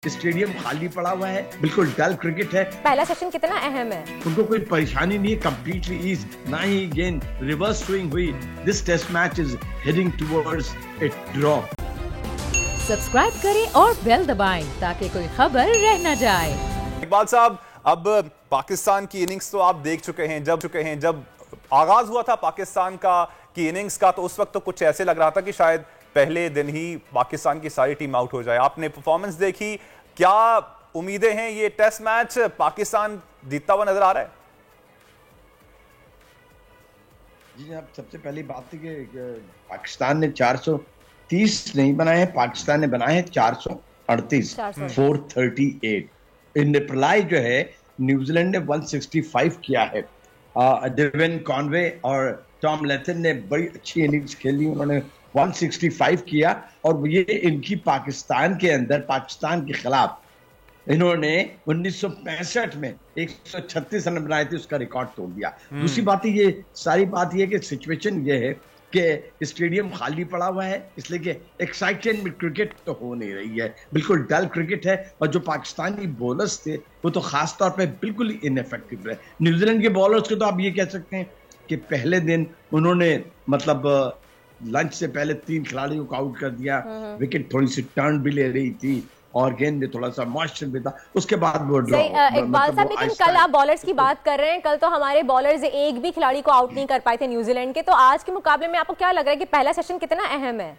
Stadium खाली पड़ा हुआ है, बिल्कुल डल क्रिकेट है। पहला सेशन कितना अहम है? उनको कोई परेशानी नहीं है, कम्प्लीटली ईज, ना ही गेंद रिवर्स स्विंग हुई। This test match is heading towards a draw. Subscribe करें और बेल दबाएं ताकि कोई खबर रह न जाए। इकबाल साहब, अब पाकिस्तान की इनिंग्स तो आप देख चुके हैं। जब आगाज हुआ था पाकिस्तान की इनिंग्स का, तो उस वक्त तो कुछ ऐसे लग रहा था कि शायद पहले दिन ही पाकिस्तान की सारी टीम आउट हो जाए। आपने परफॉर्मेंस देखी, क्या उम्मीदें हैं? ये टेस्ट मैच पाकिस्तान जीतता हुआ नजर आ रहा है? जी, अब सबसे पहली बात थी कि पाकिस्तान ने 430 नहीं बनाए हैं, पाकिस्तान ने बनाए हैं 438, 438। इन रिप्लाई जो है न्यूजीलैंड ने 165 किया है। डेविन कॉनवे और टॉम लेथन ने बड़ी अच्छी इनिंग्स खेली, उन्होंने 165 किया। और ये इनकी पाकिस्तान के अंदर, पाकिस्तान के खिलाफ इन्होंने 1965 में 136 रन बनाए थे, उसका रिकॉर्ड तोड़ दिया। दूसरी बात ये सारी बात ये कि सिचुएशन ये है कि स्टेडियम खाली पड़ा हुआ है, इसलिए कि एक्साइटमेंट क्रिकेट तो हो नहीं रही है, बिल्कुल डल क्रिकेट है। और जो पाकिस्तानी बॉलर्स थे वो तो खास तौर पे बिल्कुल इनइफेक्टिव रहे। न्यूजीलैंड के बॉलर्स को तो आप ये कह सकते हैं कि पहले दिन उन्होंने मतलब लंच से पहले 3 खिलाड़ियों को आउट कर दिया, विकेट थोड़ी सी टर्न भी ले रही थी और गेंद में थोड़ा सा मॉइस्चर भी था, उसके बाद वो ड्रॉ। इकबाल साहब, लेकिन कल आप बॉलर्स की बात कर रहे हैं, कल तो हमारे बॉलर्स एक भी खिलाड़ी को आउट नहीं कर पाए थे न्यूजीलैंड के। तो आज के मुकाबले में आपको क्या लग रहा है कि पहला सेशन कितना अहम है?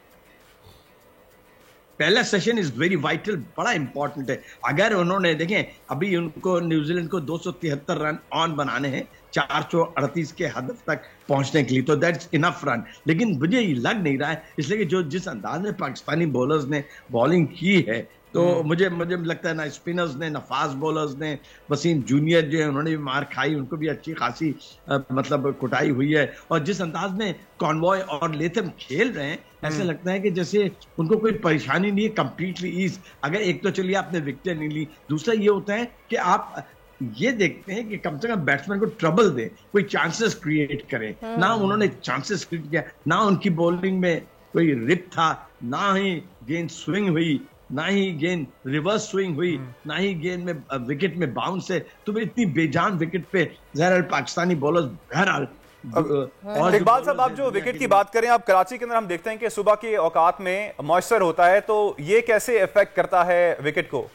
पहला सेशन इज वेरी वाइटल, बड़ा इंपॉर्टेंट है। अगर उन्होंने देखें, अभी उनको न्यूजीलैंड को 273 रन ऑन बनाने हैं 438 के हदफ तक पहुंचने के लिए, तो दैट्स इनफ रन। लेकिन मुझे ये लग नहीं रहा है, इसलिए कि जिस अंदाज में पाकिस्तानी बॉलर्स ने बॉलिंग की है, तो मुझे लगता है ना स्पिनर्स ने, ना फास्ट बॉलर्स ने, वसीम जूनियर जो है उन्होंने भी मार खाई, उनको भी अच्छी खासी मतलब कुटाई हुई है। और जिस अंदाज में कॉनवॉय और लेथम खेल रहे हैं, ऐसा लगता है कि जैसे उनको कोई परेशानी नहीं है, कंप्लीटली ईज। अगर एक तो चलिए आपने विकेट नहीं ली, दूसरा ये होता है कि आप ये देखते हैं कि कम से कम बैट्समैन को ट्रबल दे, कोई चांसेस क्रिएट करे। ना उन्होंने चांसेस क्रिएट किया, ना उनकी बॉलिंग में कोई रिप था, ना ही गेंद स्विंग हुई, ना ही गेंद रिवर्स स्विंग हुई, ना ही गेंद में विकेट में बाउंस है। तो इतनी बेजान विकेट पे ज़रा पाकिस्तानी बॉलर्स बहरहाल। और इकबाल साहब, आप जो विकेट की बात करें, आप कराची के अंदर हम देखते हैं कि सुबह के औकात में मॉइस्चर होता है, तो ये कैसे इफेक्ट करता है विकेट को?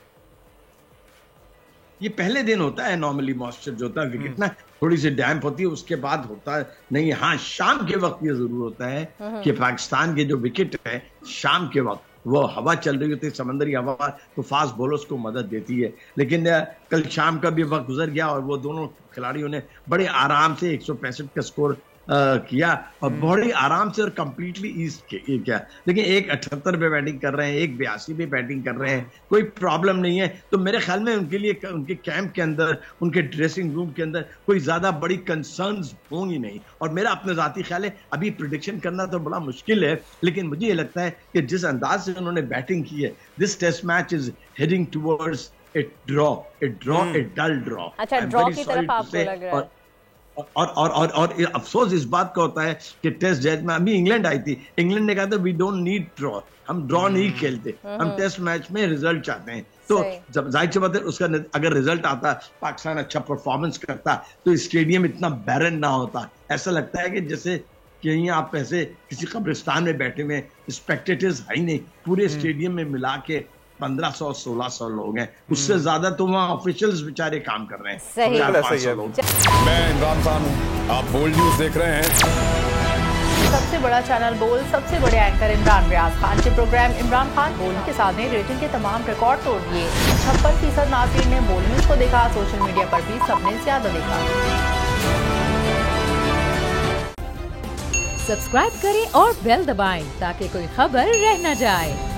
ये पहले दिन होता है नॉर्मली मॉइस्चर जो होता है, विकेट ना थोड़ी सी डैम्प होती है, उसके बाद होता है नहीं। हाँ, शाम के वक्त ये जरूर होता है कि पाकिस्तान के जो विकेट है शाम के वक्त वो हवा चल रही होती है, समंदरी हवा, तो फास्ट बॉलर्स को मदद देती है। लेकिन कल शाम का भी वक्त गुजर गया और वो दोनों खिलाड़ियों ने बड़े आराम से 165 का स्कोर किया और बड़े आराम से और कंप्लीटली ईज किया। लेकिन एक 78 पे बैटिंग कर रहे हैं, एक 82 पे बैटिंग कर रहे हैं, कोई प्रॉब्लम नहीं है। तो मेरे ख्याल में उनके लिए, उनके कैंप के अंदर, उनके ड्रेसिंग रूम के अंदर कोई ज्यादा बड़ी कंसर्न्स होंगी नहीं। और मेरा अपना जाती ख्याल है, अभी प्रिडिक्शन करना तो बड़ा मुश्किल है, लेकिन मुझे ये लगता है कि जिस अंदाज से उन्होंने बैटिंग की है, this test match is heading towards a draw, a dull draw. अच्छा, ड्रॉ की तरफ आपको लग रहा है? और अफसोस इस बात का होता है कि टेस्ट मैच में अभी इंग्लैंड आई थी, इंग्लैंड ने कहा था वी डोंट नीड ड्रॉ, हम ड्रॉ नहीं खेलते, हम टेस्ट मैच में रिजल्ट चाहते हैं। तो जब जाहिर सी बात है, उसका अगर रिजल्ट आता, पाकिस्तान अच्छा परफॉर्मेंस करता, तो स्टेडियम इतना बैरन ना होता। ऐसा लगता है कि जैसे कहीं आप ऐसे किसी कब्रिस्तान में बैठे हुए, स्पेक्टेटर्स है ही नहीं, पूरे स्टेडियम में मिला के 1500-1600 लोग हैं, उससे ज्यादा तो वहाँ ऑफिशियल्स बेचारे काम कर रहे हैं। सही है। मैं इमरान खान हूँ, आप बोल्ड न्यूज देख रहे हैं। सबसे बड़ा चैनल बोल, सबसे बड़े एंकर इमरान रियाज खान के प्रोग्राम इमरान खान बोल के साथ ने रेटिंग के तमाम रिकॉर्ड तोड़ दिए। 56% नाज़रीन ने बोल न्यूज को देखा, सोशल मीडिया पर भी सबने ज्यादा देखा। सब्सक्राइब करें और बेल दबाएं ताकि कोई खबर रह न जाए।